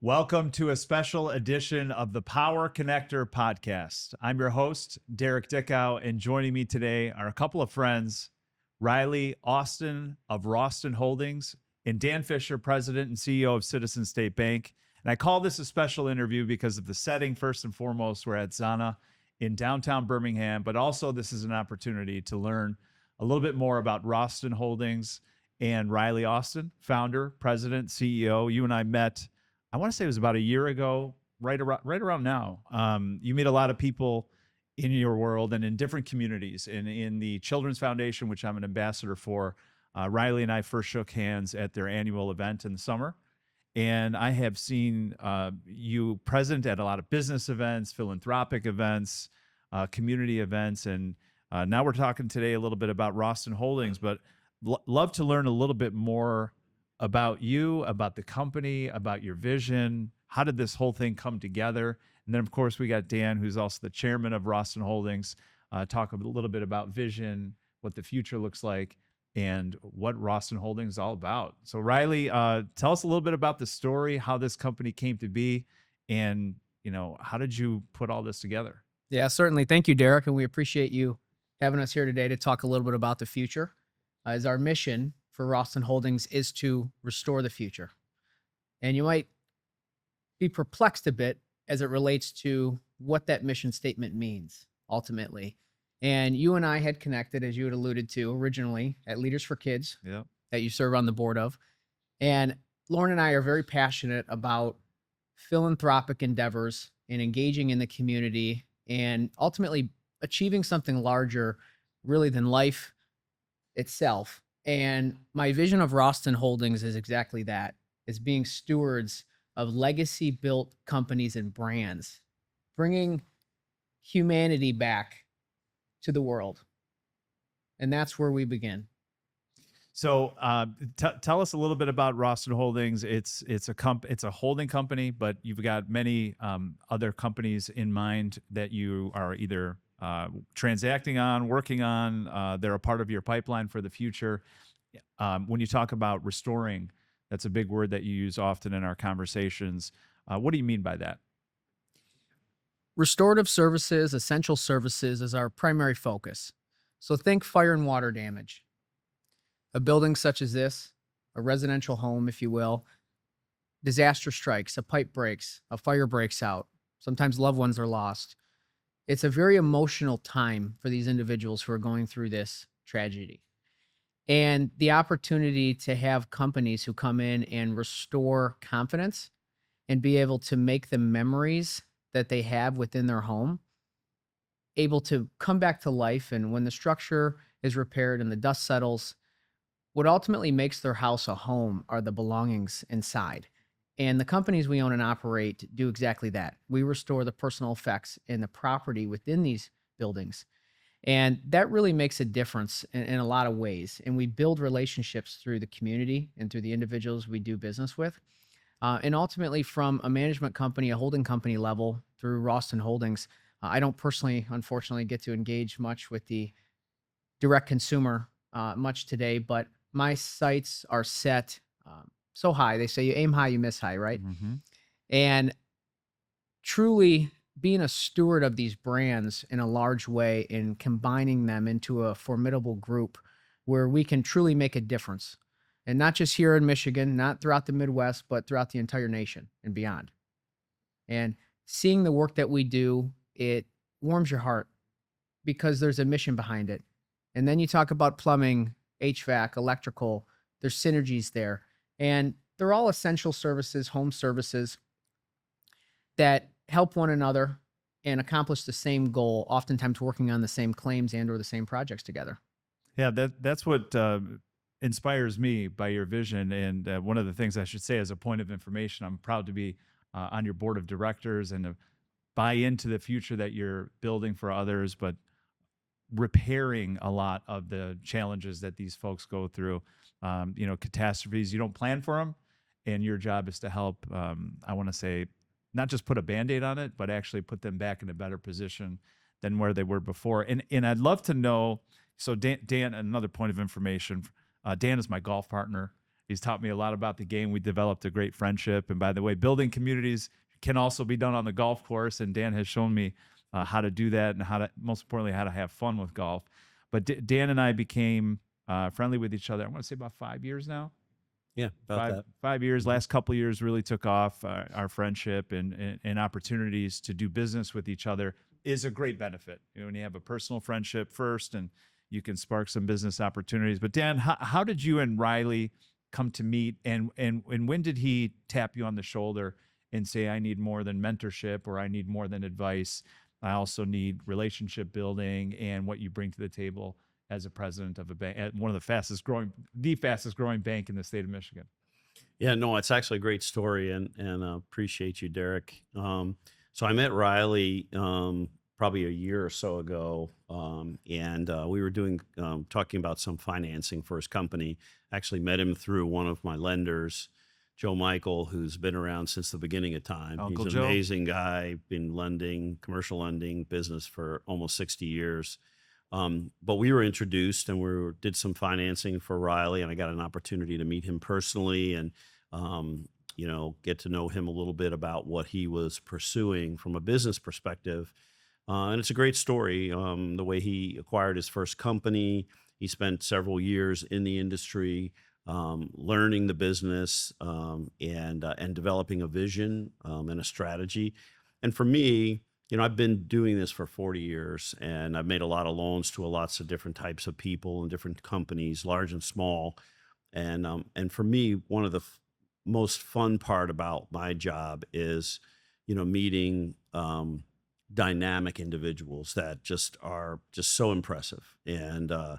Welcome to a special edition of the Power Connector podcast. I'm your host, Derek Dickow, and joining me today are a couple of friends, Ryley Austyn of Raustyn Holdings and Dan Fischer, President and CEO of Citizen State Bank. And I call this a special interview because of the setting. First and foremost, we're at Zana in downtown Birmingham, but also this is an opportunity to learn a little bit more about Raustyn Holdings and Ryley Austyn, founder, president, CEO. You and I met, I want to say it was about a year ago, right around now. You meet a lot of people in your world and in different communities. And in the Children's Foundation, which I'm an ambassador for, Ryley and I first shook hands at their annual event in the summer. And I have seen you present at a lot of business events, philanthropic events, community events. And now we're talking today a little bit about Raustyn Holdings, but love to learn a little bit more about you, about the company, about your vision. How did this whole thing come together? And then, of course, we got Dan, who's also the chairman of Raustyn Holdings, talk a little bit about vision, what the future looks like, and what Raustyn Holdings is all about. So, Ryley, tell us a little bit about the story, how this company came to be, and how did you put all this together? Yeah, certainly. Thank you, Derek, and we appreciate you having us here today to talk a little bit about the future. As our mission for Raustyn Holdings is to restore the future. And you might be perplexed a bit as it relates to what that mission statement means ultimately. And you and I had connected, as you had alluded to originally, at Leaders for Kids, that you serve on the board of. And Lauren and I are very passionate about philanthropic endeavors and engaging in the community and ultimately achieving something larger really than life itself. And my vision of Raustyn Holdings is exactly that, is being stewards of legacy-built companies and brands, bringing humanity back to the world. And that's where we begin. So tell us a little bit about Raustyn Holdings. It's a holding company, but you've got many other companies in mind that you are either transacting on, working on. They're a part of your pipeline for the future. When you talk about restoring, that's a big word that you use often in our conversations. What do you mean by that? Restorative services, essential services is our primary focus. So think fire and water damage. A building such as this, a residential home, if you will, disaster strikes, a pipe breaks, a fire breaks out. Sometimes loved ones are lost. It's a very emotional time for these individuals who are going through this tragedy. And the opportunity to have companies who come in and restore confidence and be able to make the memories that they have within their home able to come back to life. And when the structure is repaired and the dust settles, what ultimately makes their house a home are the belongings inside. And the companies we own and operate do exactly that. We restore the personal effects and the property within these buildings. And that really makes a difference in a lot of ways. And we build relationships through the community and through the individuals we do business with. And ultimately, from a management company, a holding company level through Raustyn Holdings, I don't personally, unfortunately, get to engage much with the direct consumer much today, but my sights are set so high. They say you aim high, you miss high, right? Mm-hmm. And truly being a steward of these brands in a large way and combining them into a formidable group where we can truly make a difference. And not just here in Michigan, not throughout the Midwest, but throughout the entire nation and beyond. And seeing the work that we do, it warms your heart because there's a mission behind it. And then you talk about plumbing, HVAC, electrical, there's synergies there. And they're all essential services, home services that help one another and accomplish the same goal, oftentimes working on the same claims and or the same projects together. Yeah, that's what inspires me by your vision. And one of the things I should say as a point of information, I'm proud to be on your board of directors and to buy into the future that you're building for others, but repairing a lot of the challenges that these folks go through. Catastrophes, you don't plan for them, and your job is to help, I want to say, not just put a Band-Aid on it, but actually put them back in a better position than where they were before. And I'd love to know, so Dan, another point of information, Dan is my golf partner. He's taught me a lot about the game. We developed a great friendship. And by the way, building communities can also be done on the golf course. And Dan has shown me how to do that and how to, most importantly, how to have fun with golf. But Dan and I became friendly with each other. I want to say about 5 years now. Yeah, about that. 5 years. Mhm. Last couple of years really took off. Our friendship and opportunities to do business with each other is a great benefit. When you have a personal friendship first, and you can spark some business opportunities. But Dan, how did you and Ryley come to meet, and when did he tap you on the shoulder and say, I need more than mentorship, or I need more than advice? I also need relationship building and what you bring to the table as a president of a bank, at one of the fastest growing bank in the state of Michigan. Yeah, no, it's actually a great story, and appreciate you, Derek. So I met Ryley probably a year or so ago, and we were talking about some financing for his company. Actually met him through one of my lenders, Joe Michael, who's been around since the beginning of time. Uncle He's Joe. an amazing guy, been lending, commercial lending business for almost 60 years. But we were introduced, and did some financing for Ryley, and I got an opportunity to meet him personally and get to know him a little bit about what he was pursuing from a business perspective. And it's a great story. The way he acquired his first company, he spent several years in the industry, learning the business, and developing a vision and a strategy. And for me, I've been doing this for 40 years, and I've made a lot of loans to lots of different types of people and different companies, large and small. And for me, one of the most fun part about my job is, meeting dynamic individuals that just are just so impressive. So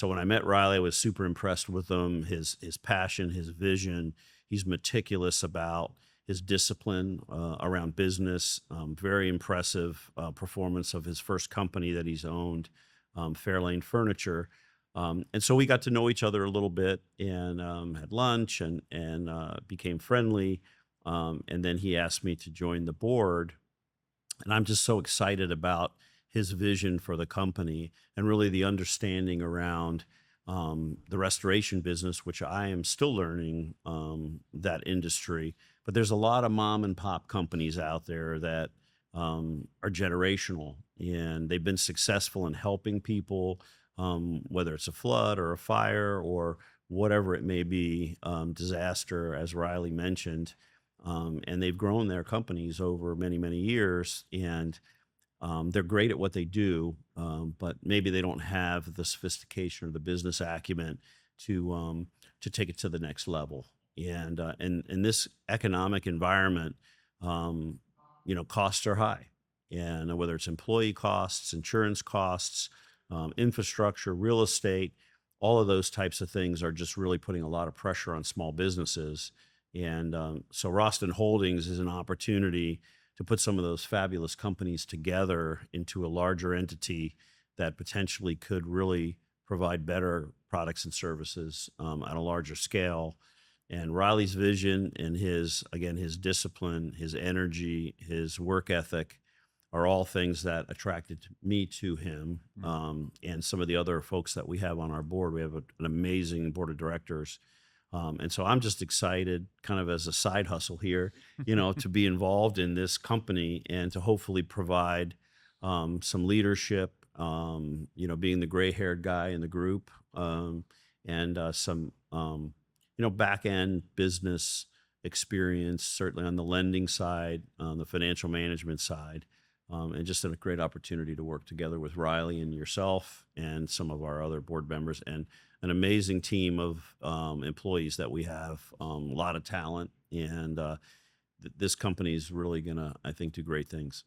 when I met Ryley, I was super impressed with him, his passion, his vision. He's meticulous about his discipline around business. Very impressive performance of his first company that he's owned, Fairlane Furniture. And so we got to know each other a little bit, and had lunch, and became friendly. And then he asked me to join the board. And I'm just so excited about his vision for the company, and really the understanding around the restoration business, which I am still learning that industry. But there's a lot of mom and pop companies out there that are generational, and they've been successful in helping people, whether it's a flood or a fire or whatever it may be, disaster, as Ryley mentioned. And they've grown their companies over many, many years, and they're great at what they do, but maybe they don't have the sophistication or the business acumen to take it to the next level. And in this economic environment, costs are high, and whether it's employee costs, insurance costs, infrastructure, real estate, all of those types of things are just really putting a lot of pressure on small businesses. And so Raustyn Holdings is an opportunity to put some of those fabulous companies together into a larger entity that potentially could really provide better products and services at a larger scale. And Ryley's vision and his discipline, his energy, his work ethic are all things that attracted me to him, and some of the other folks that we have on our board. We have an amazing board of directors. And so I'm just excited, kind of as a side hustle here, to be involved in this company and to hopefully provide some leadership, being the gray-haired guy in the group, and some, back end business experience, certainly on the lending side, on the financial management side, and just a great opportunity to work together with Ryley and yourself and some of our other board members, and an amazing team of employees that we have, a lot of talent, and this company is really gonna, I think, do great things.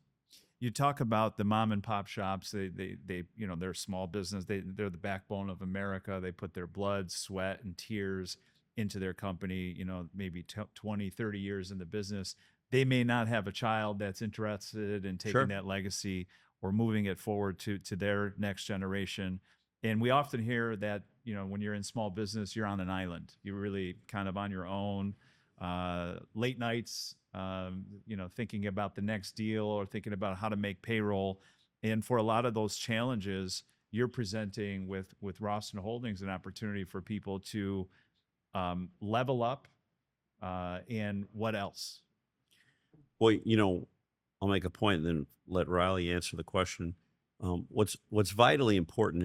You talk about the mom and pop shops. They're a small business. They're the backbone of America. They put their blood, sweat, and tears into their company, maybe 20, 30 years in the business. They may not have a child that's interested in taking Sure. that legacy or moving it forward to their next generation. And we often hear that, when you're in small business, you're on an island. You're really kind of on your own. Late nights, thinking about the next deal or thinking about how to make payroll. And for a lot of those challenges, you're presenting with Raustyn Holdings an opportunity for people to Level Up, and what else? Well, I'll make a point and then let Riley answer the question. What's vitally important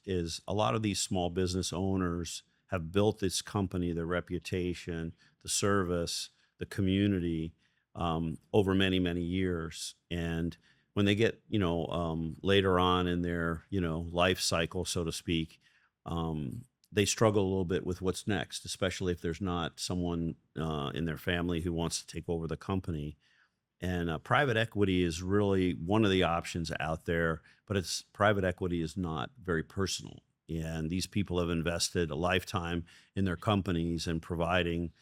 is a lot of these small business owners have built this company, their reputation, the service, the community, over many, many years. And when they get, later on in their, life cycle, so to speak, they struggle a little bit with what's next, especially if there's not someone in their family who wants to take over the company. And private equity is really one of the options out there, but private equity is not very personal. And these people have invested a lifetime in their companies and providing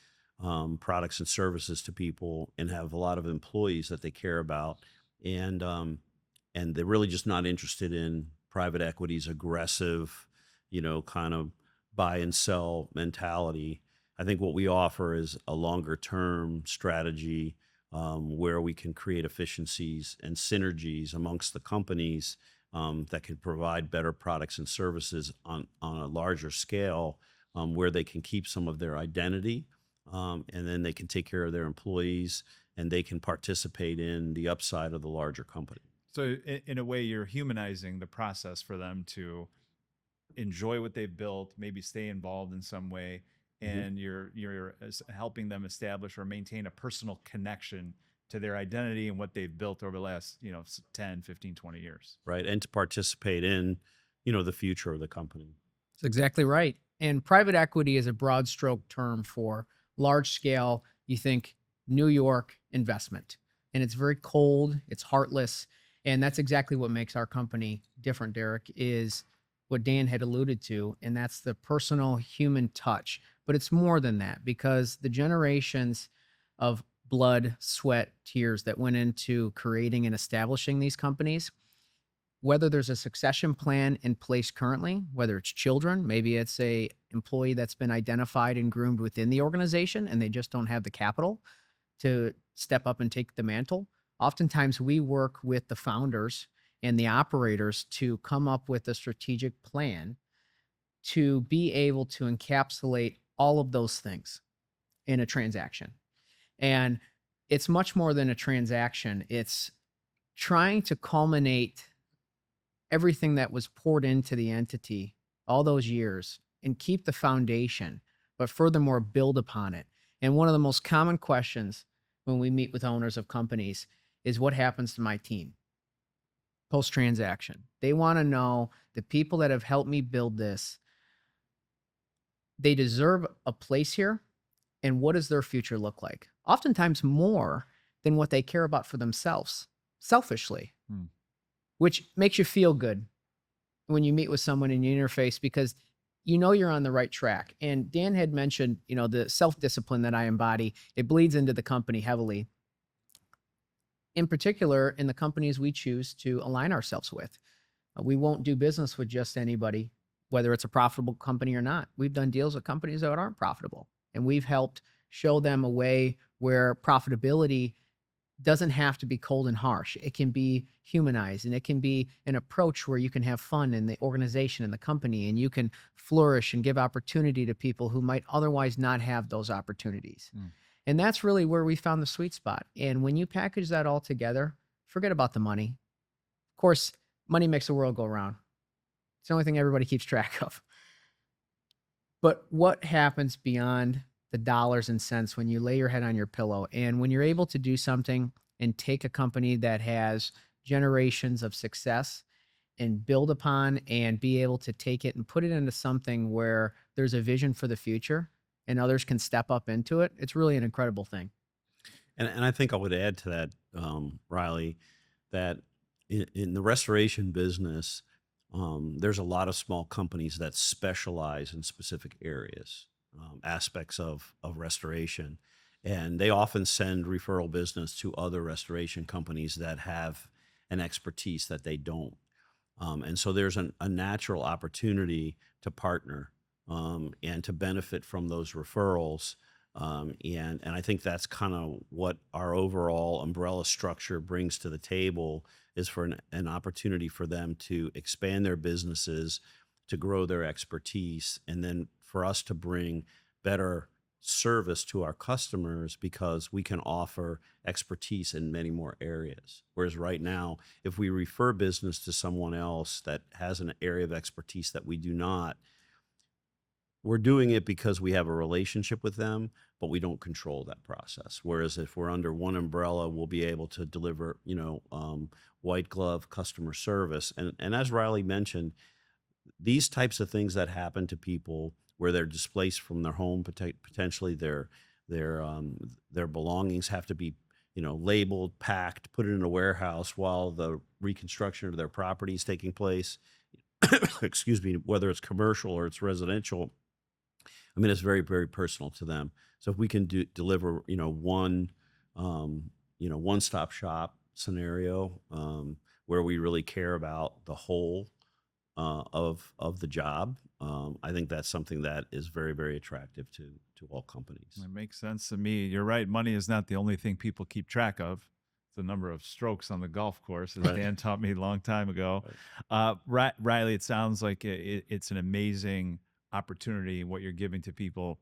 products and services to people, and have a lot of employees that they care about. And they're really just not interested in private equity's aggressive, kind of buy and sell mentality. I think what we offer is a longer term strategy, where we can create efficiencies and synergies amongst the companies, that can provide better products and services on a larger scale, where they can keep some of their identity, and then they can take care of their employees, and they can participate in the upside of the larger company. So in a way, you're humanizing the process for them to enjoy what they've built, maybe stay involved in some way, and you're helping them establish or maintain a personal connection to their identity and what they've built over the last 10, 15, 20 years. Right. And to participate in, the future of the company. That's exactly right. And private equity is a broad stroke term for large scale, you think New York investment. And it's very cold, it's heartless. And that's exactly what makes our company different, Derek, is what Dan had alluded to, and that's the personal human touch. But it's more than that, because the generations of blood, sweat, tears that went into creating and establishing these companies, whether there's a succession plan in place currently, whether it's children, maybe it's a employee that's been identified and groomed within the organization and they just don't have the capital to step up and take the mantle. Oftentimes we work with the founders and the operators to come up with a strategic plan to be able to encapsulate all of those things in a transaction. And it's much more than a transaction. It's trying to culminate everything that was poured into the entity all those years and keep the foundation, but furthermore, build upon it. And one of the most common questions when we meet with owners of companies is, what happens to my team post-transaction? They want to know the people that have helped me build this, they deserve a place here, and what does their future look like? Oftentimes more than what they care about for themselves, selfishly, which makes you feel good when you meet with someone and you interface, because you're on the right track. And Dan had mentioned, the self-discipline that I embody, it bleeds into the company heavily. In particular, in the companies we choose to align ourselves with. We won't do business with just anybody, whether it's a profitable company or not. We've done deals with companies that aren't profitable, and we've helped show them a way where profitability doesn't have to be cold and harsh. It can be humanized, and it can be an approach where you can have fun in the organization and the company, and you can flourish and give opportunity to people who might otherwise not have those opportunities. And that's really where we found the sweet spot. And when you package that all together, forget about the money. Of course, money makes the world go round. It's the only thing everybody keeps track of. But what happens beyond the dollars and cents when you lay your head on your pillow, and when you're able to do something and take a company that has generations of success and build upon and be able to take it and put it into something where there's a vision for the future and others can step up into it, it's really an incredible thing. And I think I would add to that, Riley, that in the restoration business, there's a lot of small companies that specialize in specific areas, aspects of restoration. And they often send referral business to other restoration companies that have an expertise that they don't. And so there's a natural opportunity to partner, and to benefit from those referrals. And I think that's kind of what our overall umbrella structure brings to the table, is for an opportunity for them to expand their businesses, to grow their expertise, and then for us to bring better service to our customers because we can offer expertise in many more areas. Whereas right now, if we refer business to someone else that has an area of expertise that we do not, we're doing it because we have a relationship with them, but we don't control that process. Whereas if we're under one umbrella, we'll be able to deliver, white glove customer service. And as Ryley mentioned, these types of things that happen to people where they're displaced from their home, potentially their belongings have to be, labeled, packed, put in a warehouse while the reconstruction of their property is taking place. Excuse me, whether it's commercial or it's residential. I mean, it's very, very personal to them. So if we can deliver, one-stop shop scenario where we really care about the whole of the job, I think that's something that is very, very attractive to all companies. It makes sense to me. You're right. Money is not the only thing people keep track of. It's the number of strokes on the golf course, as Right. Dan taught me a long time ago. Ryley, it sounds like it's an amazing opportunity what you're giving to people.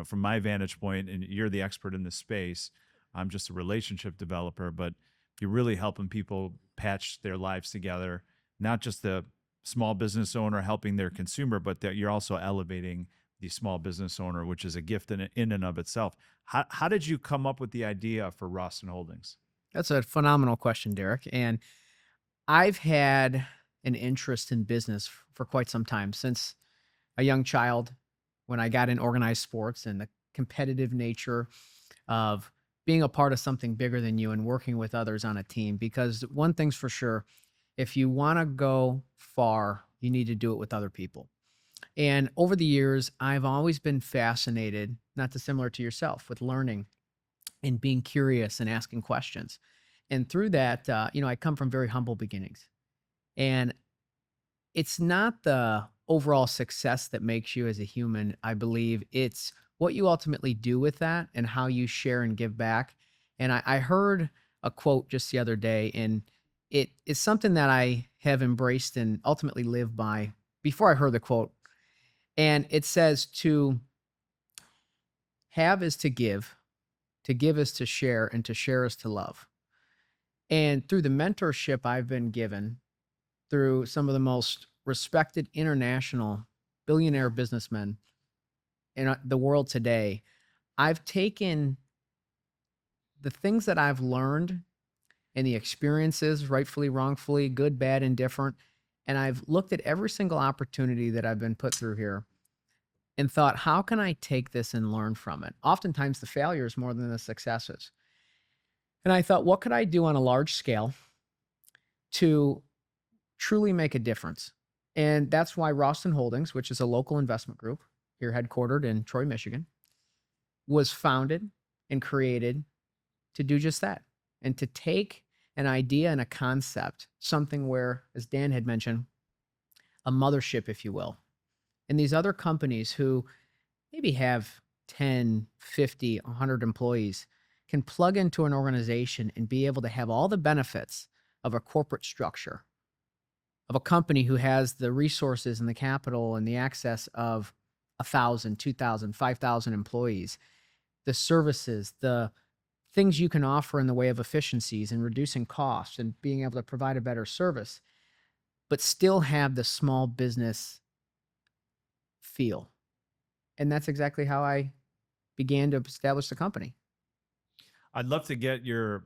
From my vantage point, and you're the expert in this space, I'm just a relationship developer, but you're really helping people patch their lives together, not just the small business owner helping their consumer, but that you're also elevating the small business owner, which is a gift in and of itself. How did you come up with the idea for Raustyn Holdings? That's a phenomenal question, Derek. And I've had an interest in business for quite some time, since a young child, when I got in organized sports and the competitive nature of being a part of something bigger than you and working with others on a team. Because one thing's for sure, if you want to go far, you need to do it with other people. And over the years, I've always been fascinated, not dissimilar to yourself, with learning and being curious and asking questions. And through that, I come from very humble beginnings. And it's not the overall success that makes you as a human, I believe. It's what you ultimately do with that and how you share and give back. And I heard a quote just the other day, and it is something that I have embraced and ultimately live by before I heard the quote. And it says, to have is to give is to share, and to share is to love. And through the mentorship I've been given through some of the most respected international billionaire businessmen in the world today, I've taken the things that I've learned and the experiences, rightfully, wrongfully, good, bad, indifferent, and I've looked at every single opportunity that I've been put through here and thought, how can I take this and learn from it? Oftentimes the failures more than the successes. And I thought, what could I do on a large scale to truly make a difference? And that's why Raustyn Holdings, which is a local investment group here headquartered in Troy, Michigan, was founded and created to do just that, and to take an idea and a concept, something where, as Dan had mentioned, a mothership, if you will, and these other companies who maybe have 10, 50, 100 employees can plug into an organization and be able to have all the benefits of a corporate structure, of a company who has the resources and the capital and the access of 1,000, 2,000, 5,000 employees, the services, the things you can offer in the way of efficiencies and reducing costs and being able to provide a better service, but still have the small business feel. And that's exactly how I began to establish the company. I'd love to get your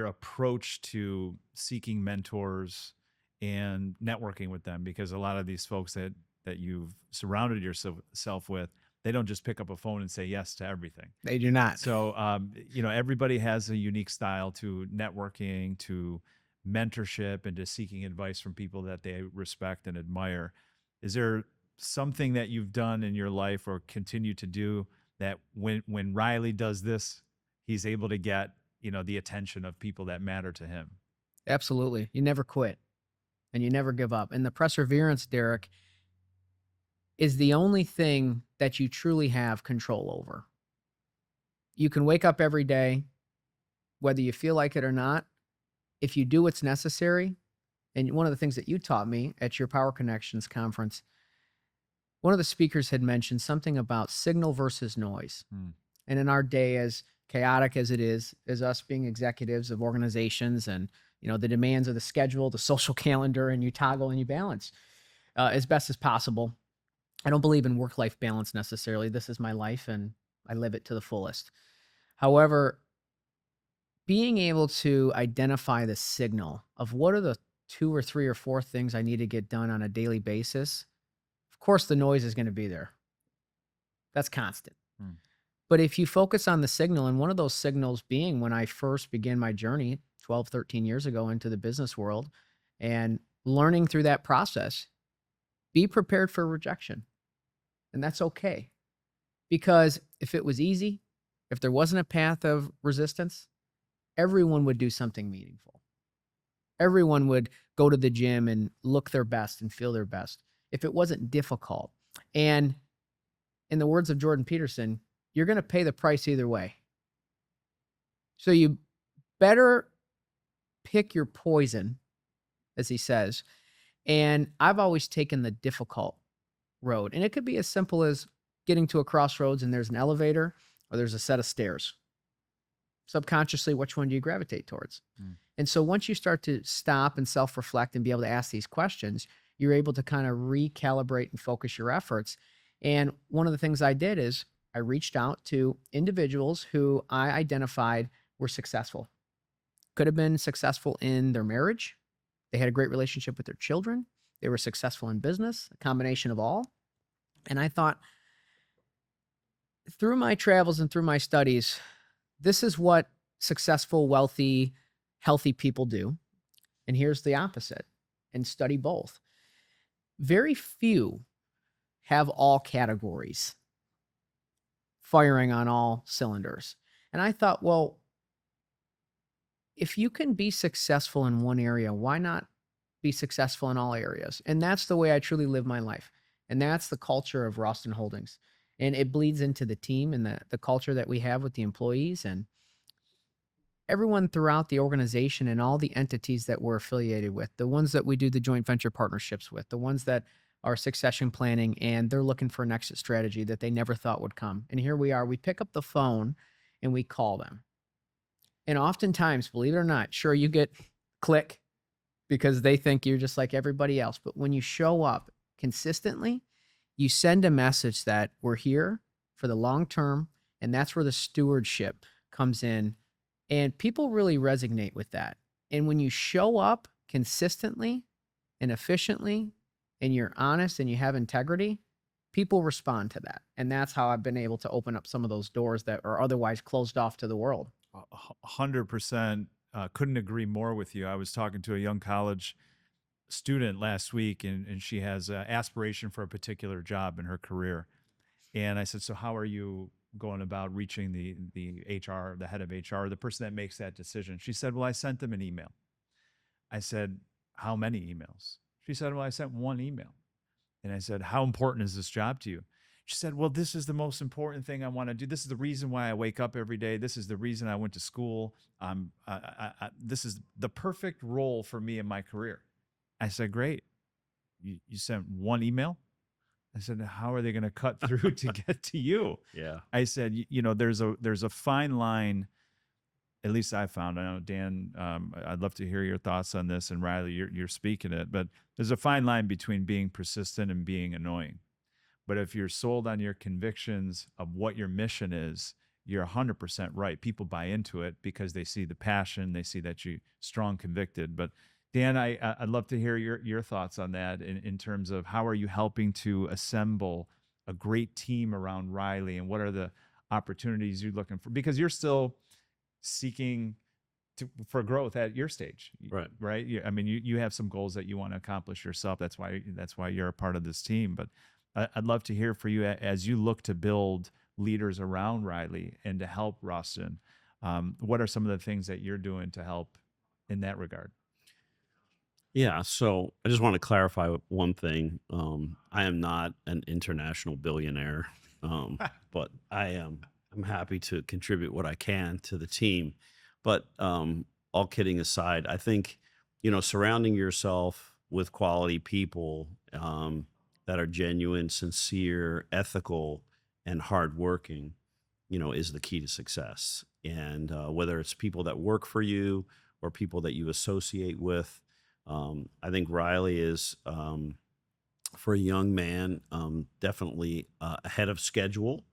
approach to seeking mentors and networking with them, because a lot of these folks that you've surrounded yourself with, they don't just pick up a phone and say yes to everything. They do not. So, everybody has a unique style to networking, to mentorship, and to seeking advice from people that they respect and admire. Is there something that you've done in your life or continue to do that when Ryley does this, he's able to get, the attention of people that matter to him? Absolutely. You never quit and you never give up. And the perseverance, Derek, is the only thing that you truly have control over. You can wake up every day, whether you feel like it or not, if you do what's necessary. And one of the things that you taught me at your Power Connections conference One of the speakers had mentioned something about signal versus noise. Hmm. And in our day, as chaotic as it is, as us being executives of organizations and the demands of the schedule, the social calendar, and you toggle and you balance as best as possible. I don't believe in work-life balance necessarily. This is my life and I live it to the fullest. However, being able to identify the signal of what are the 2 or 3 or 4 things I need to get done on a daily basis, of course, the noise is going to be there. That's constant. Hmm. But if you focus on the signal, and one of those signals being when I first began my journey 12, 13 years ago into the business world and learning through that process, be prepared for rejection. And that's okay. Because if it was easy, if there wasn't a path of resistance, everyone would do something meaningful. Everyone would go to the gym and look their best and feel their best if it wasn't difficult. And in the words of Jordan Peterson, you're going to pay the price either way. So you better pick your poison, as he says. And I've always taken the difficult road. And it could be as simple as getting to a crossroads and there's an elevator or there's a set of stairs. Subconsciously, which one do you gravitate towards? Mm. And so once you start to stop and self-reflect and be able to ask these questions, you're able to kind of recalibrate and focus your efforts. And one of the things I did is I reached out to individuals who I identified were successful. Could have been successful in their marriage. They had a great relationship with their children. They were successful in business, a combination of all. And I thought, through my travels and through my studies, this is what successful, wealthy, healthy people do. And here's the opposite, and study both. Very few have all categories firing on all cylinders. And I thought, well, if you can be successful in one area, why not be successful in all areas? And that's the way I truly live my life. And that's the culture of Raustyn Holdings. And it bleeds into the team and the culture that we have with the employees and everyone throughout the organization and all the entities that we're affiliated with, the ones that we do the joint venture partnerships with, the ones that are succession planning and they're looking for an exit strategy that they never thought would come. And here we are, we pick up the phone and we call them. And oftentimes, believe it or not, sure, you get click because they think you're just like everybody else. But when you show up consistently, you send a message that we're here for the long term. And that's where the stewardship comes in. And people really resonate with that. And when you show up consistently and efficiently and you're honest and you have integrity, people respond to that. And that's how I've been able to open up some of those doors that are otherwise closed off to the world. 100%. Couldn't agree more with you. I was talking to a young college student last week, and she has an aspiration for a particular job in her career. And I said, so how are you going about reaching the HR, the head of HR, the person that makes that decision? She said, well, I sent them an email. I said, how many emails? She said, well, I sent one email. And I said, how important is this job to you? She said, well, this is the most important thing I want to do. This is the reason why I wake up every day. This is the reason I went to school. This is the perfect role for me in my career. I said, great. You sent one email? I said, how are they going to cut through to get to you? Yeah. I said, there's a fine line, at least I found. I know, Dan, I'd love to hear your thoughts on this, and Ryley, you're speaking it, but there's a fine line between being persistent and being annoying. But if you're sold on your convictions of what your mission is, you're 100% right. People buy into it because they see the passion, they see that you're strong, convicted. But Dan, I'd love to hear your thoughts on that in terms of how are you helping to assemble a great team around Ryley, and what are the opportunities you're looking for? Because you're still seeking for growth at your stage, right? I mean, you have some goals that you want to accomplish yourself. That's why you're a part of this team. But I'd love to hear for you as you look to build leaders around Ryley and to help Raustyn. What are some of the things that you're doing to help in that regard? Yeah. So I just want to clarify one thing. I am not an international billionaire, but I'm happy to contribute what I can to the team. But all kidding aside, I think, surrounding yourself with quality people that are genuine, sincere, ethical, and hardworking, is the key to success. And whether it's people that work for you or people that you associate with, I think Ryley is, for a young man, definitely ahead of schedule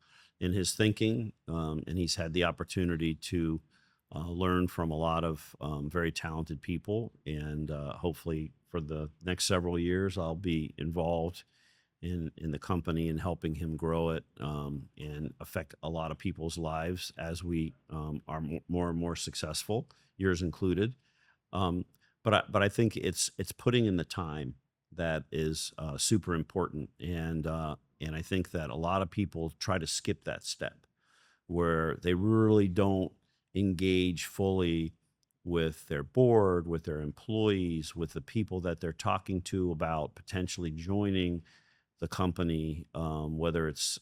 in his thinking. And he's had the opportunity to learn from a lot of very talented people. And hopefully, for the next several years, I'll be involved in the company and helping him grow it, and affect a lot of people's lives as we are more and more successful, yours included. Um, but I think it's putting in the time that is super important, and I think that a lot of people try to skip that step where they really don't engage fully with their board, with their employees, with the people that they're talking to about potentially joining the company, whether it's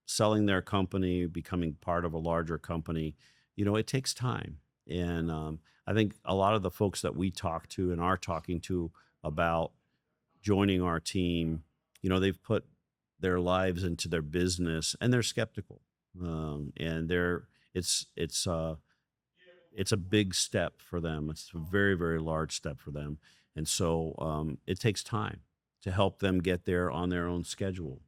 selling their company, becoming part of a larger company. It takes time. And I think a lot of the folks that we talk to and are talking to about joining our team, they've put their lives into their business and they're skeptical. And it's a big step for them. It's a very, very large step for them. And so it takes time to help them get there on their own schedule.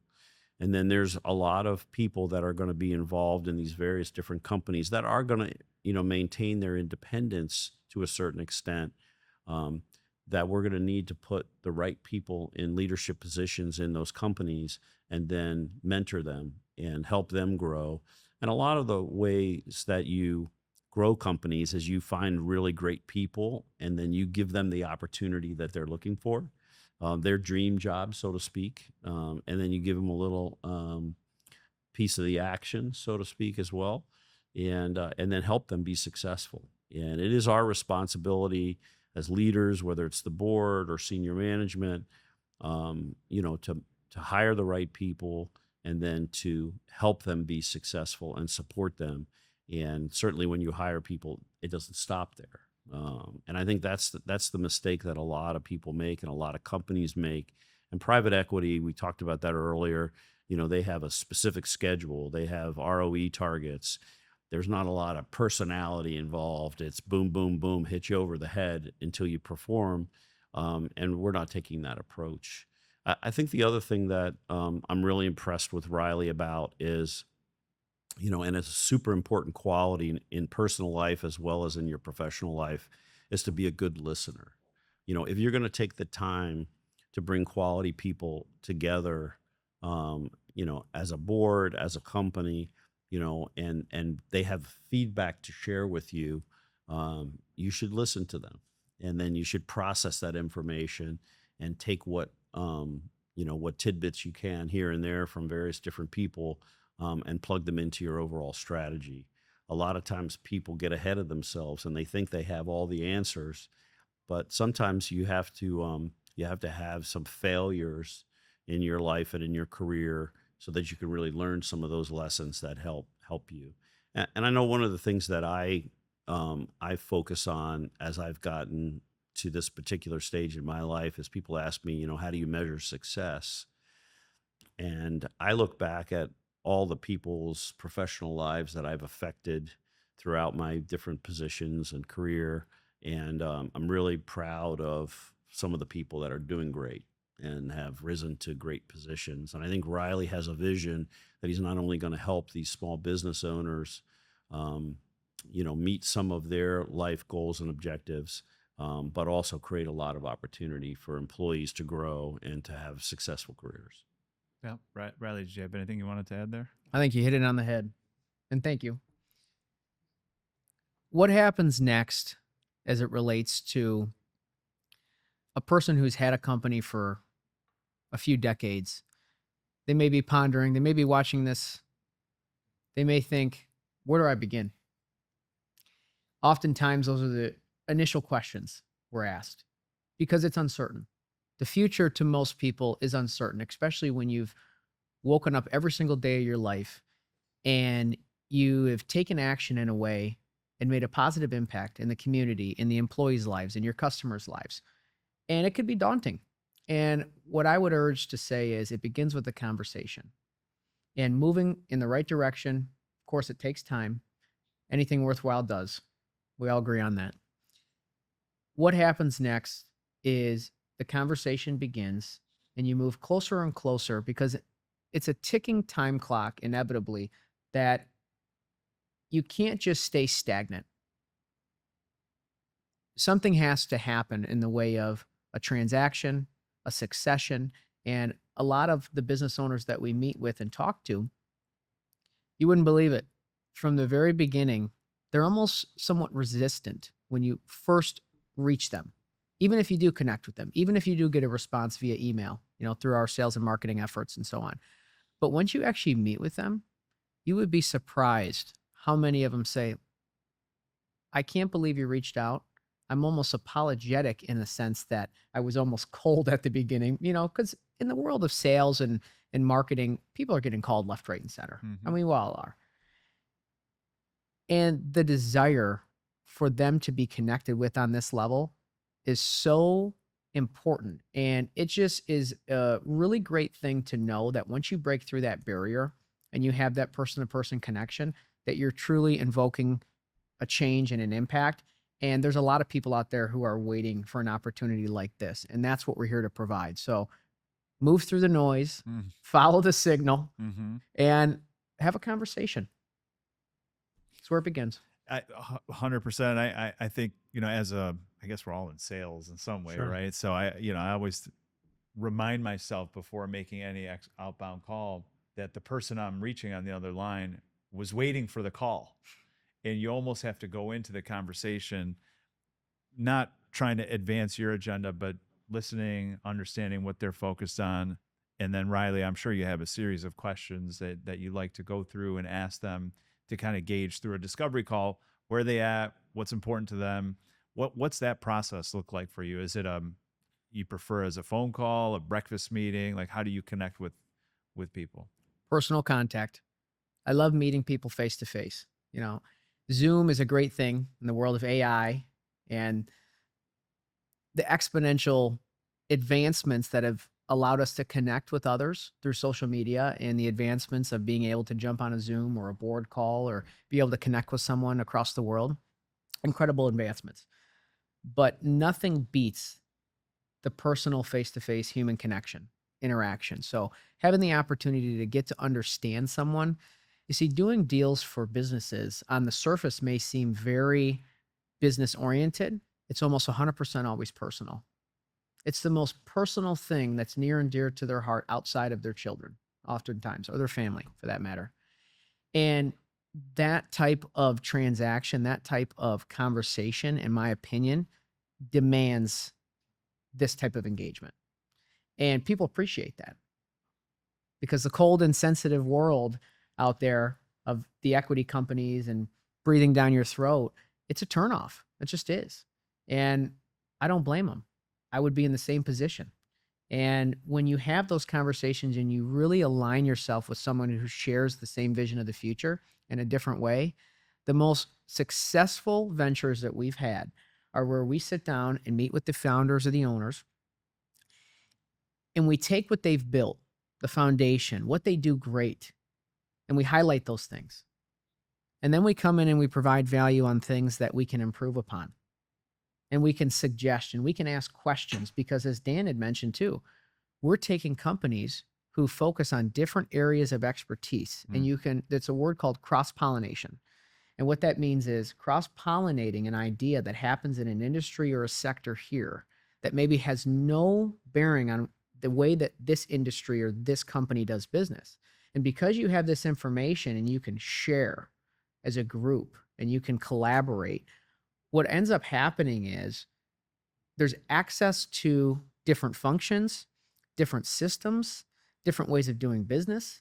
And then there's a lot of people that are going to be involved in these various different companies that are going to, maintain their independence to a certain extent. That we're going to need to put the right people in leadership positions in those companies and then mentor them and help them grow. And a lot of the ways that you grow companies is you find really great people and then you give them the opportunity that they're looking for, their dream job, so to speak. And then you give them a little piece of the action, so to speak, as well, and then help them be successful. And it is our responsibility as leaders, whether it's the board or senior management, to hire the right people and then to help them be successful and support them. And certainly, when you hire people, it doesn't stop there. And I think that's the mistake that a lot of people make and a lot of companies make. And private equity, we talked about that earlier. They have a specific schedule. They have ROE targets. There's not a lot of personality involved. It's boom, boom, boom, hit you over the head until you perform. And we're not taking that approach. I think the other thing that I'm really impressed with Ryley about is, and it's a super important quality in personal life as well as in your professional life, is to be a good listener. If you're going to take the time to bring quality people together, as a board, as a company, and they have feedback to share with you, you should listen to them, and then you should process that information and take what tidbits you can here and there from various different people, and plug them into your overall strategy. A lot of times people get ahead of themselves and they think they have all the answers, but sometimes you have to have some failures in your life and in your career so that you can really learn some of those lessons that help you. And I know one of the things that I focus on as I've gotten to this particular stage in my life is people ask me, how do you measure success? And I look back at all the people's professional lives that I've affected throughout my different positions and career. And I'm really proud of some of the people that are doing great and have risen to great positions. And I think Ryley has a vision that he's not only going to help these small business owners, meet some of their life goals and objectives, but also create a lot of opportunity for employees to grow and to have successful careers. Yeah. Right. Ryley, did you have anything you wanted to add there? I think you hit it on the head. And thank you. What happens next as it relates to a person who's had a company for a few decades? They may be pondering, they may be watching this. They may think, where do I begin? Oftentimes, those are the initial questions we're asked because it's uncertain. The future to most people is uncertain, especially when you've woken up every single day of your life and you have taken action in a way and made a positive impact in the community, in the employees' lives, in your customers' lives. And it could be daunting. And what I would urge to say is it begins with the conversation and moving in the right direction. Of course, it takes time. Anything worthwhile does. We all agree on that. What happens next is the conversation begins and you move closer and closer because it's a ticking time clock, inevitably, that you can't just stay stagnant. Something has to happen in the way of a transaction, a succession, and a lot of the business owners that we meet with and talk to, you wouldn't believe it. From the very beginning, they're almost somewhat resistant when you first reach them. Even if you do connect with them, even if you do get a response via email, through our sales and marketing efforts and so on. But once you actually meet with them, you would be surprised how many of them say, I can't believe you reached out. I'm almost apologetic in the sense that I was almost cold at the beginning, because in the world of sales and marketing, people are getting called left, right, and center. Mm-hmm. I mean, we all are. And the desire for them to be connected with on this level is so important. And it just is a really great thing to know that once you break through that barrier and you have that person-to-person connection, that you're truly invoking a change and an impact. And there's a lot of people out there who are waiting for an opportunity like this. And that's what we're here to provide. So move through the noise, follow the signal, and have a conversation. That's where it begins. 100%. I think, I guess we're all in sales in some way, Sure. right? So I always remind myself before making any outbound call that the person I'm reaching on the other line was waiting for the call. And you almost have to go into the conversation, not trying to advance your agenda, but listening, understanding what they're focused on. And then Ryley, I'm sure you have a series of questions that you like to go through and ask them to kind of gauge through a discovery call, where they at, what's important to them. What's that process look like for you? Is it you prefer as a phone call, a breakfast meeting? Like, how do you connect with people? Personal contact. I love meeting people face to face. Zoom is a great thing in the world of AI and the exponential advancements that have allowed us to connect with others through social media, and the advancements of being able to jump on a Zoom or a board call or be able to connect with someone across the world. Incredible advancements. But nothing beats the personal face-to-face human connection, interaction. So having the opportunity to get to understand someone, you see, doing deals for businesses on the surface may seem very business oriented. It's almost 100% always personal. It's the most personal thing that's near and dear to their heart outside of their children, oftentimes, or their family for that matter. And that type of transaction, that type of conversation, in my opinion, demands this type of engagement. And people appreciate that because the cold and sensitive world out there of the equity companies and breathing down your throat, it's a turnoff. It just is. And I don't blame them. I would be in the same position. And when you have those conversations and you really align yourself with someone who shares the same vision of the future in a different way, the most successful ventures that we've had are where we sit down and meet with the founders or the owners, and we take what they've built, the foundation, what they do great, and we highlight those things. And then we come in and we provide value on things that we can improve upon. And we can suggest and we can ask questions because, as Dan had mentioned too, we're taking companies who focus on different areas of expertise. And it's a word called cross-pollination. And what that means is cross-pollinating an idea that happens in an industry or a sector here that maybe has no bearing on the way that this industry or this company does business. And because you have this information and you can share as a group and you can collaborate, what ends up happening is there's access to different functions, different systems, different ways of doing business.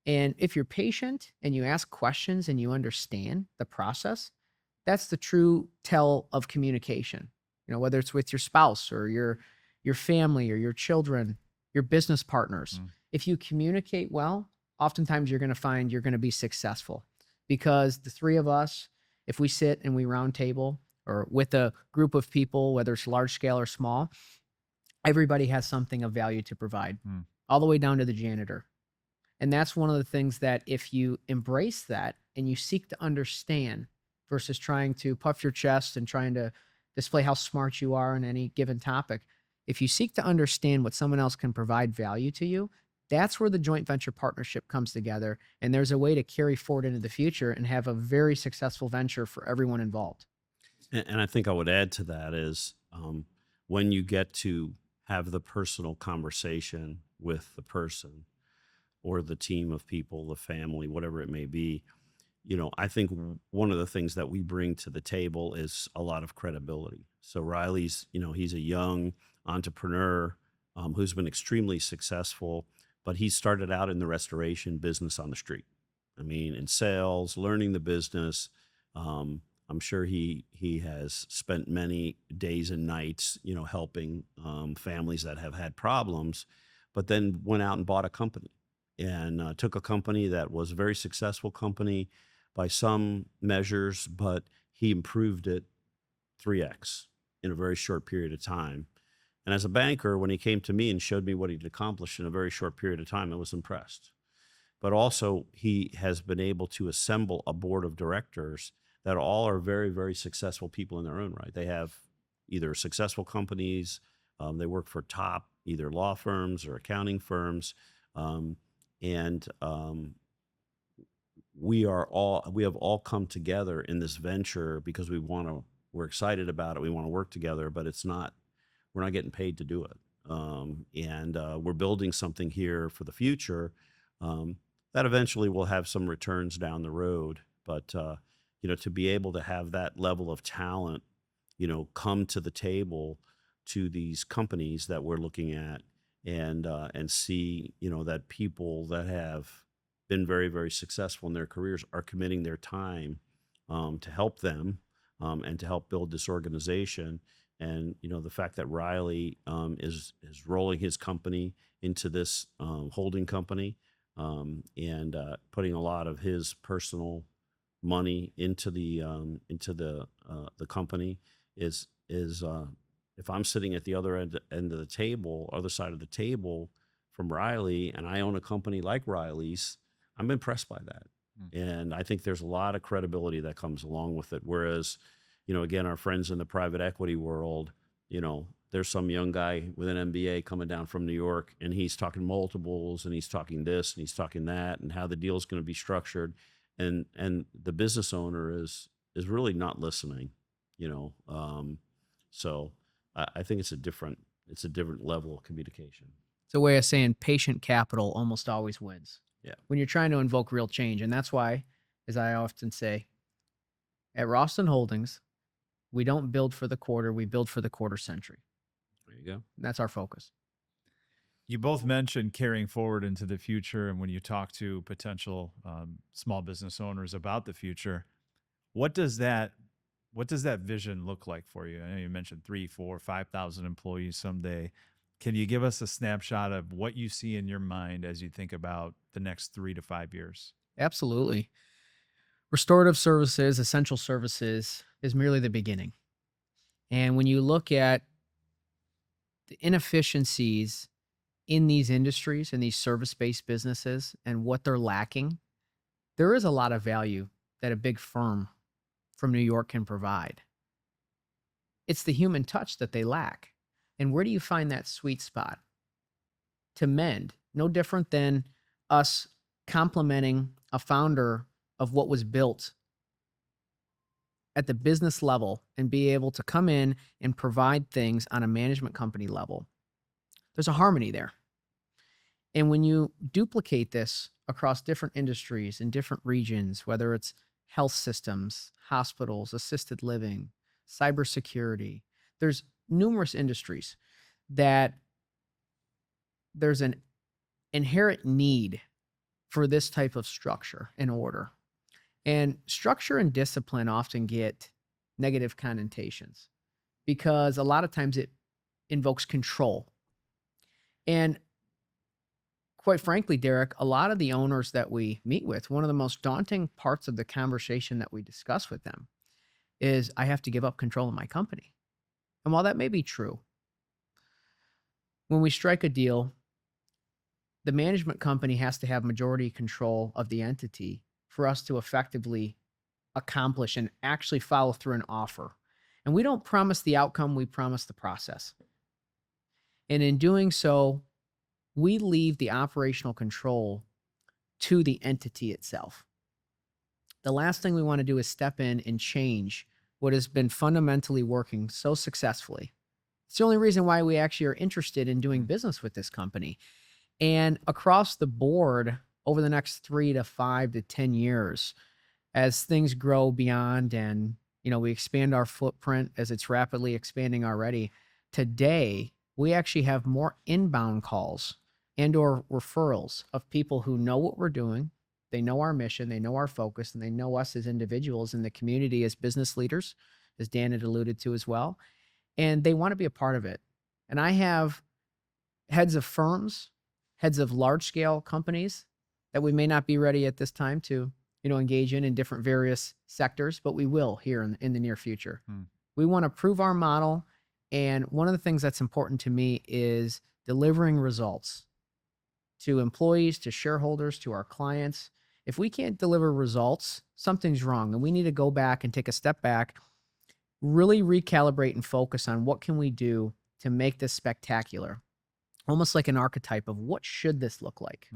And if you're patient and you ask questions and you understand the process, that's the true tell of communication. Whether it's with your spouse or your family or your children, your business partners. If you communicate well, oftentimes you're going to find you're going to be successful because the three of us, if we sit and we round table or with a group of people, whether it's large scale or small, everybody has something of value to provide, Mm. all the way down to the janitor. And that's one of the things that if you embrace that and you seek to understand versus trying to puff your chest and trying to display how smart you are in any given topic, if you seek to understand what someone else can provide value to you, that's where the joint venture partnership comes together. And there's a way to carry forward into the future and have a very successful venture for everyone involved. And I think I would add to that is when you get to have the personal conversation with the person or the team of people, the family, whatever it may be, I think one of the things that we bring to the table is a lot of credibility. So Riley's, he's a young entrepreneur who's been extremely successful, but he started out in the restoration business on the street. I mean, in sales, learning the business. I'm sure he has spent many days and nights, helping families that have had problems, but then went out and bought a company and took a company that was a very successful company by some measures, but he improved it 3x in a very short period of time. And as a banker, when he came to me and showed me what he'd accomplished in a very short period of time, I was impressed. But also, he has been able to assemble a board of directors that all are very, very successful people in their own right. They have either successful companies, they work for top either law firms or accounting firms, and we have all come together in this venture because we're excited about it. We want to work together, but we're not getting paid to do it. And we're building something here for the future that eventually will have some returns down the road. But to be able to have that level of talent, come to the table to these companies that we're looking at and see, that people that have been very, very successful in their careers are committing their time to help them and to help build this organization. And the fact that Riley is rolling his company into this holding company and putting a lot of his personal money into the company is if I'm sitting at the other end of the table, other side of the table from Riley, and I own a company like Riley's, I'm impressed by that. And I think there's a lot of credibility that comes along with it. Whereas, again, our friends in the private equity world, there's some young guy with an MBA coming down from New York, and he's talking multiples, and he's talking this, and he's talking that, and how the deal's going to be structured, and the business owner is really not listening, So I think it's a different level of communication. It's a way of saying patient capital almost always wins. Yeah. When you're trying to invoke real change. And that's why, as I often say, at Raustyn Holdings, we don't build for the quarter, we build for the quarter century. There you go. And that's our focus. You both mentioned carrying forward into the future, and when you talk to potential small business owners about the future, what does that vision look like for you? I know you mentioned 3, 4, 5,000 employees someday. Can you give us a snapshot of what you see in your mind as you think about the next 3 to 5 years? Absolutely. Restorative services, essential services is merely the beginning. And when you look at the inefficiencies in these industries, in these service-based businesses, and what they're lacking, there is a lot of value that a big firm from New York can provide. It's the human touch that they lack. And where do you find that sweet spot to mend? No different than us complimenting a founder of what was built at the business level and be able to come in and provide things on a management company level. There's a harmony there. And when you duplicate this across different industries in different regions, whether it's health systems, hospitals, assisted living, cybersecurity, there's numerous industries that there's an inherent need for this type of structure and order. And structure and discipline often get negative connotations because a lot of times it invokes control. And quite frankly, Derek, a lot of the owners that we meet with, one of the most daunting parts of the conversation that we discuss with them is I have to give up control of my company. And while that may be true, When we strike a deal, the management company has to have majority control of the entity for us to effectively accomplish and actually follow through an offer. And we don't promise the outcome, we promise the process. And in doing so, we leave the operational control to the entity itself. The last thing we want to do is step in and change what has been fundamentally working so successfully. It's the only reason why we actually are interested in doing business with this company. And across the board, over the next 3 to 5 to 10 years, as things grow beyond and we expand our footprint as it's rapidly expanding already, today we actually have more inbound calls and or referrals of people who know what we're doing. They know our mission, they know our focus, and they know us as individuals in the community as business leaders, as Dan had alluded to as well. And they want to be a part of it. And I have heads of firms, heads of large scale companies that we may not be ready at this time to engage in different various sectors, but we will here in the near future. We want to prove our model. And one of the things that's important to me is delivering results to employees, to shareholders, to our clients. If we can't deliver results, something's wrong. And we need to go back and take a step back, really recalibrate and focus on what can we do to make this spectacular. Almost like an archetype of what should this look like.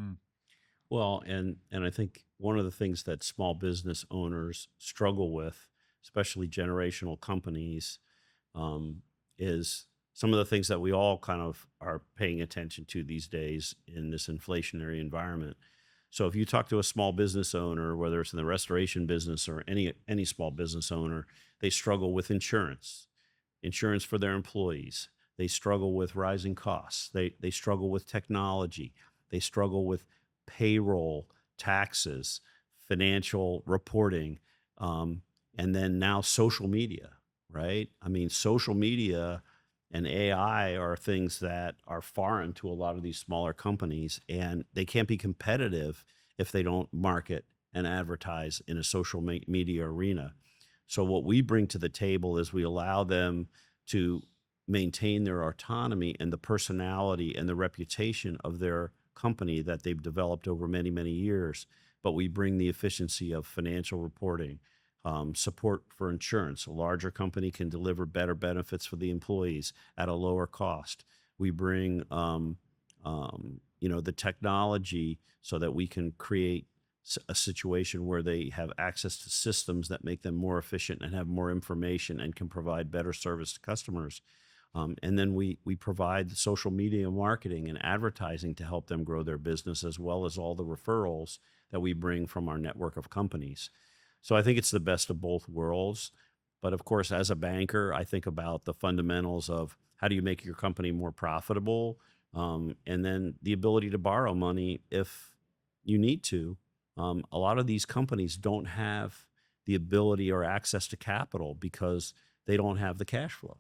Well, and I think one of the things that small business owners struggle with, especially generational companies, is some of the things that we all kind of are paying attention to these days in this inflationary environment. So if you talk to a small business owner, whether it's in the restoration business or any small business owner, they struggle with insurance for their employees. They struggle with rising costs. They struggle with technology. They struggle with payroll, taxes, financial reporting, and then now social media, right? I mean, social media and AI are things that are foreign to a lot of these smaller companies, and they can't be competitive if they don't market and advertise in a social media arena. So what we bring to the table is we allow them to maintain their autonomy and the personality and the reputation of their company that they've developed over many, many years. But we bring the efficiency of financial reporting, support for insurance. A larger company can deliver better benefits for the employees at a lower cost. We bring, the technology so that we can create a situation where they have access to systems that make them more efficient and have more information and can provide better service to customers. And then we provide the social media marketing and advertising to help them grow their business, as well as all the referrals that we bring from our network of companies. So I think it's the best of both worlds. But of course, as a banker, I think about the fundamentals of how do you make your company more profitable, and then the ability to borrow money if you need to. A lot of these companies don't have the ability or access to capital because they don't have the cash flow.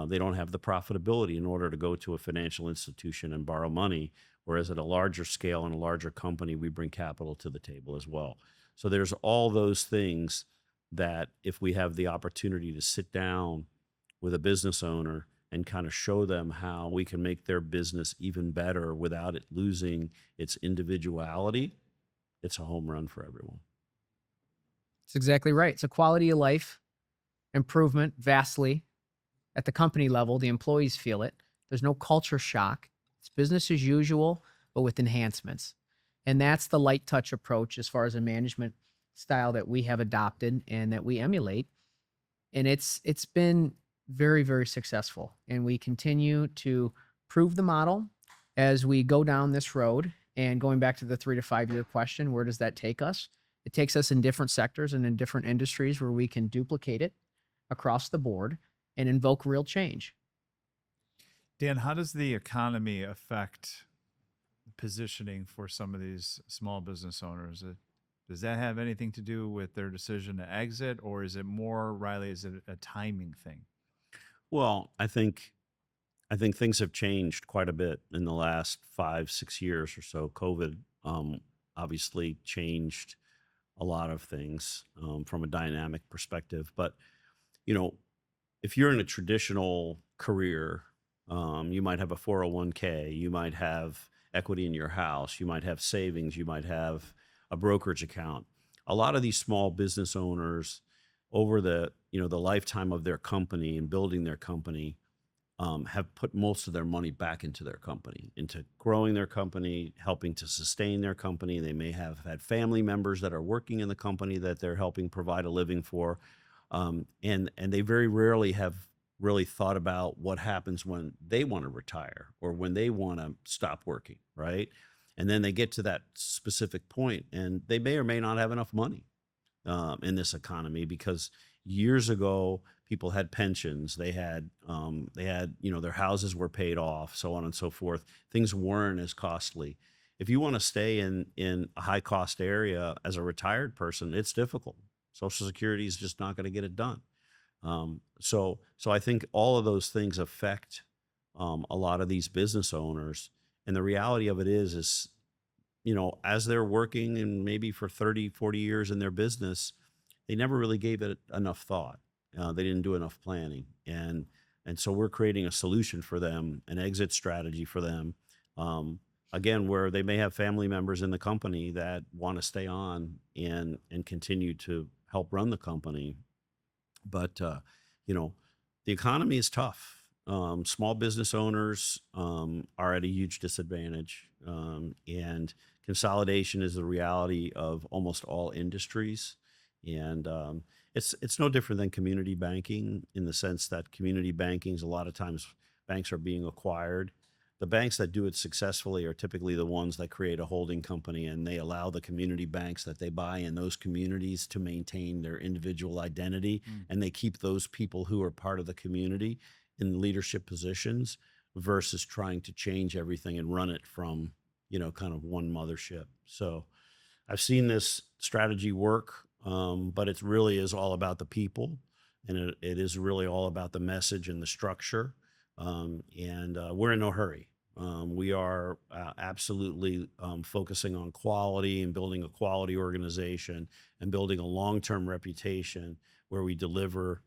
They don't have the profitability in order to go to a financial institution and borrow money. Whereas at a larger scale and a larger company, we bring capital to the table as well. So there's all those things that if we have the opportunity to sit down with a business owner and kind of show them how we can make their business even better without it losing its individuality, it's a home run for everyone. It's exactly right. It's a quality of life improvement vastly. At the company level, the employees feel it. There's no culture shock. It's business as usual, but with enhancements. And that's the light touch approach as far as a management style that we have adopted and that we emulate. And it's been very, very successful. And we continue to prove the model as we go down this road. And going back to the 3 to 5 year question, where does that take us? It takes us in different sectors and in different industries where we can duplicate it across the board and invoke real change. Dan, how does the economy affect positioning for some of these small business owners? Does that have anything to do with their decision to exit, or is it more, Ryley, is it a timing thing? Well, I think things have changed quite a bit in the last 5-6 years or so. COVID obviously changed a lot of things from a dynamic perspective. But if you're in a traditional career, You might have a 401k. You might have equity in your house. You might have savings. You might have a brokerage account. A lot of these small business owners, over the lifetime of their company and building their company, have put most of their money back into their company, into growing their company, helping to sustain their company. They may have had family members that are working in the company that they're helping provide a living for, and they very rarely have really thought about what happens when they want to retire or when they want to stop working, right? And then they get to that specific point, and they may or may not have enough money in this economy, because years ago people had pensions, they had their houses were paid off, so on and so forth. Things weren't as costly. If you want to stay in a high cost area as a retired person, it's difficult. Social Security is just not going to get it done. So I think all of those things affect a lot of these business owners. And the reality of it is as they're working and maybe for 30, 40 years in their business, they never really gave it enough thought. They didn't do enough planning. And so we're creating a solution for them, an exit strategy for them. Again, where they may have family members in the company that want to stay on and continue to help run the company. But the economy is tough. Small business owners are at a huge disadvantage, and consolidation is the reality of almost all industries. And it's no different than community banking, in the sense that community bankings, a lot of times banks are being acquired. The banks that do it successfully are typically the ones that create a holding company, and they allow the community banks that they buy in those communities to maintain their individual identity, and they keep those people who are part of the community in leadership positions, versus trying to change everything and run it from kind of one mothership. So I've seen this strategy work, but it really is all about the people, and it is really all about the message and the structure. And we're in no hurry. We are absolutely focusing on quality and building a quality organization and building a long-term reputation where we deliver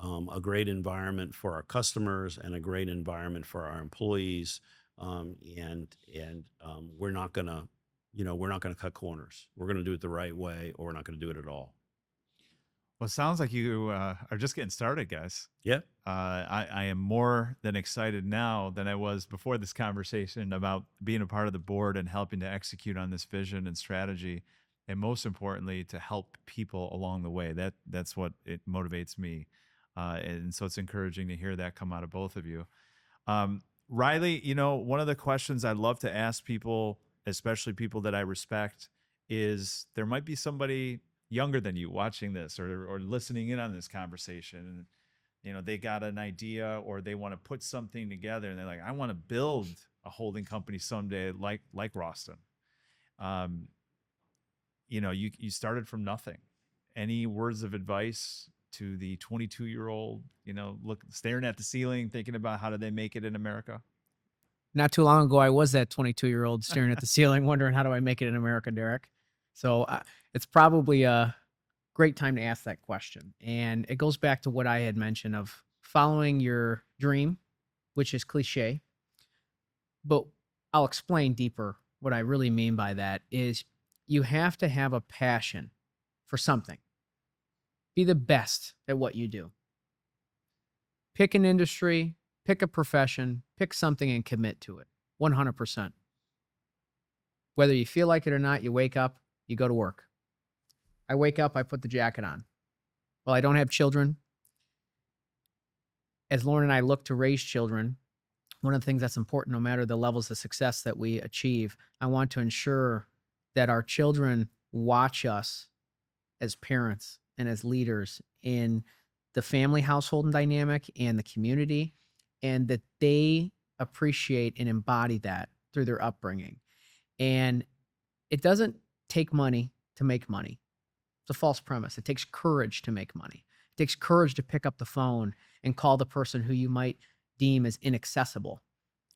a great environment for our customers and a great environment for our employees. And we're not gonna, cut corners. We're gonna do it the right way, or we're not gonna do it at all. Well, it sounds like you are just getting started, guys. Yeah. I am more than excited now than I was before this conversation about being a part of the board and helping to execute on this vision and strategy, and most importantly, to help people along the way. That's what it motivates me, and so it's encouraging to hear that come out of both of you. Ryley, one of the questions I love to ask people, especially people that I respect, is there might be somebody younger than you watching this or listening in on this conversation, and they got an idea, or they want to put something together, and they're like, I want to build a holding company someday like Raustyn. You started from nothing. Any words of advice to the 22-year-old, staring at the ceiling, thinking about how do they make it in America? Not too long ago, I was that 22-year-old staring at the ceiling, wondering, how do I make it in America, Derek? So it's probably a great time to ask that question. And it goes back to what I had mentioned of following your dream, which is cliche. But I'll explain deeper what I really mean by that is you have to have a passion for something. Be the best at what you do. Pick an industry, pick a profession, pick something and commit to it 100%. Whether you feel like it or not, you wake up, you go to work. I wake up, I put the jacket on. Well, I don't have children. As Lauren and I look to raise children, one of the things that's important, no matter the levels of success that we achieve, I want to ensure that our children watch us as parents and as leaders in the family household dynamic and the community, and that they appreciate and embody that through their upbringing. And it doesn't take money to make money. It's a false premise. It takes courage to make money. It takes courage to pick up the phone and call the person who you might deem as inaccessible.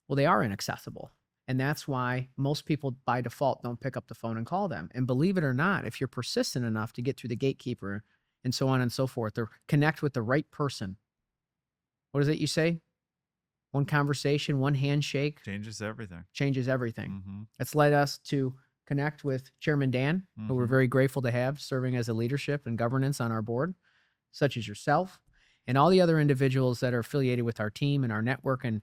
Well, they are inaccessible. And that's why most people by default don't pick up the phone and call them. And believe it or not, if you're persistent enough to get through the gatekeeper and so on and so forth, or connect with the right person, what is it you say? One conversation, one handshake Changes everything. changes everything. Mm-hmm. It's led us to connect with Chairman Dan, who we're Mhm. very grateful to have serving as a leadership and governance on our board, such as yourself and all the other individuals that are affiliated with our team and our network. And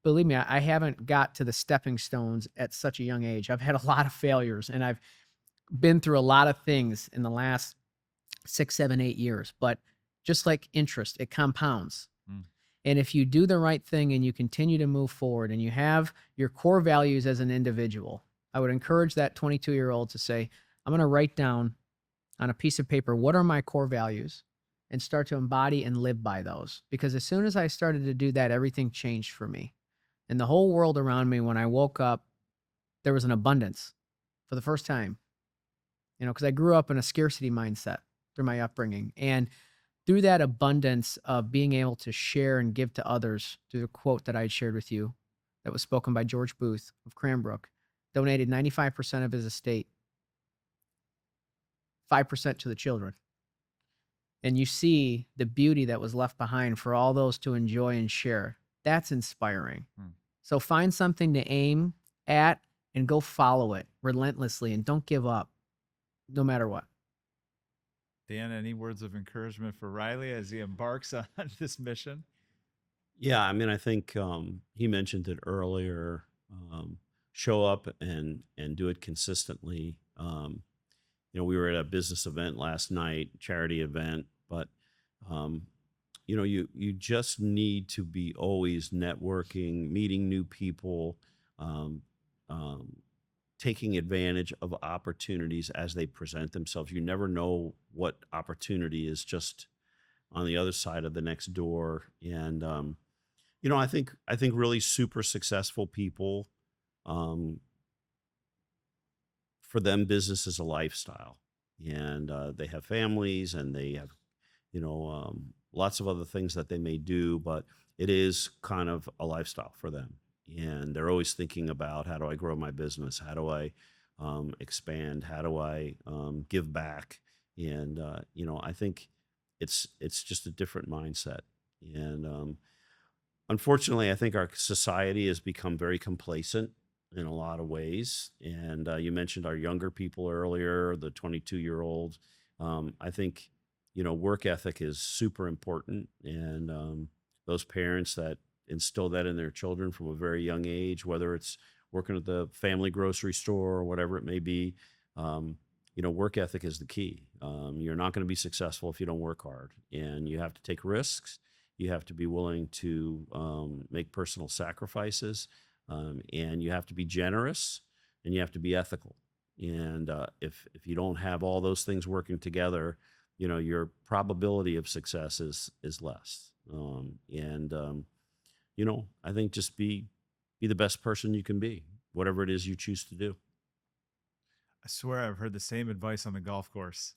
believe me, I haven't got to the stepping stones at such a young age. I've had a lot of failures and I've been through a lot of things in the last 6, 7, 8 years. But just like interest, it compounds. Mm. And if you do the right thing and you continue to move forward and you have your core values as an individual, I would encourage that 22-year-old to say, I'm going to write down on a piece of paper, what are my core values? And start to embody and live by those. Because as soon as I started to do that, everything changed for me. And the whole world around me, when I woke up, there was an abundance for the first time. Because I grew up in a scarcity mindset through my upbringing. And through that abundance of being able to share and give to others, through the quote that I had shared with you that was spoken by George Booth of Cranbrook, donated 95% of his estate, 5% to the children. And you see the beauty that was left behind for all those to enjoy and share. That's inspiring. So find something to aim at and go follow it relentlessly and don't give up no matter what. Dan, any words of encouragement for Ryley as he embarks on this mission? Yeah, I mean, I think he mentioned it earlier. Show up and do it consistently. We were at a business event last night, charity event, but you just need to be always networking, meeting new people, um, taking advantage of opportunities as they present themselves. You never know what opportunity is just on the other side of the next door. And I think really super successful people, um, for them, business is a lifestyle, and they have families, and they have lots of other things that they may do, but it is kind of a lifestyle for them. And they're always thinking about, how do I grow my business? How do I expand? How do I give back? And I think it's just a different mindset. And unfortunately, I think our society has become very complacent in a lot of ways. And you mentioned our younger people earlier, the 22-year-old. I think work ethic is super important, and those parents that instill that in their children from a very young age, whether it's working at the family grocery store or whatever it may be, work ethic is the key. You're not going to be successful if you don't work hard, and you have to take risks. You have to be willing to make personal sacrifices, and you have to be generous, and you have to be ethical. And if you don't have all those things working together, your probability of success is less. I think just be the best person you can be, whatever it is you choose to do. I swear I've heard the same advice on the golf course.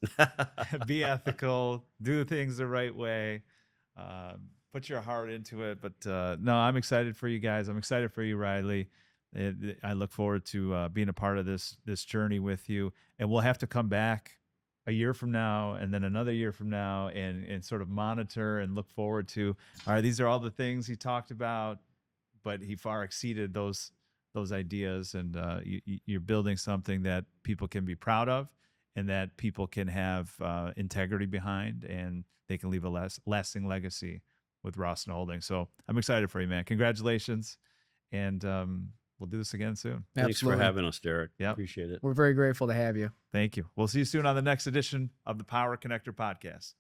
Be ethical, do things the right way, put your heart into it. But no, I'm excited for you guys. I'm excited for you, Ryley. I look forward to being a part of this journey with you. And we'll have to come back a year from now and then another year from now and sort of monitor and look forward to, all right, these are all the things he talked about, but he far exceeded those ideas. And you're building something that people can be proud of and that people can have integrity behind, and they can leave a lasting legacy with Raustyn Holdings. So I'm excited for you, man. Congratulations. And we'll do this again soon. Thanks for having us, Derek. Yep. Appreciate it. We're very grateful to have you. Thank you. We'll see you soon on the next edition of the Power Connector Podcast.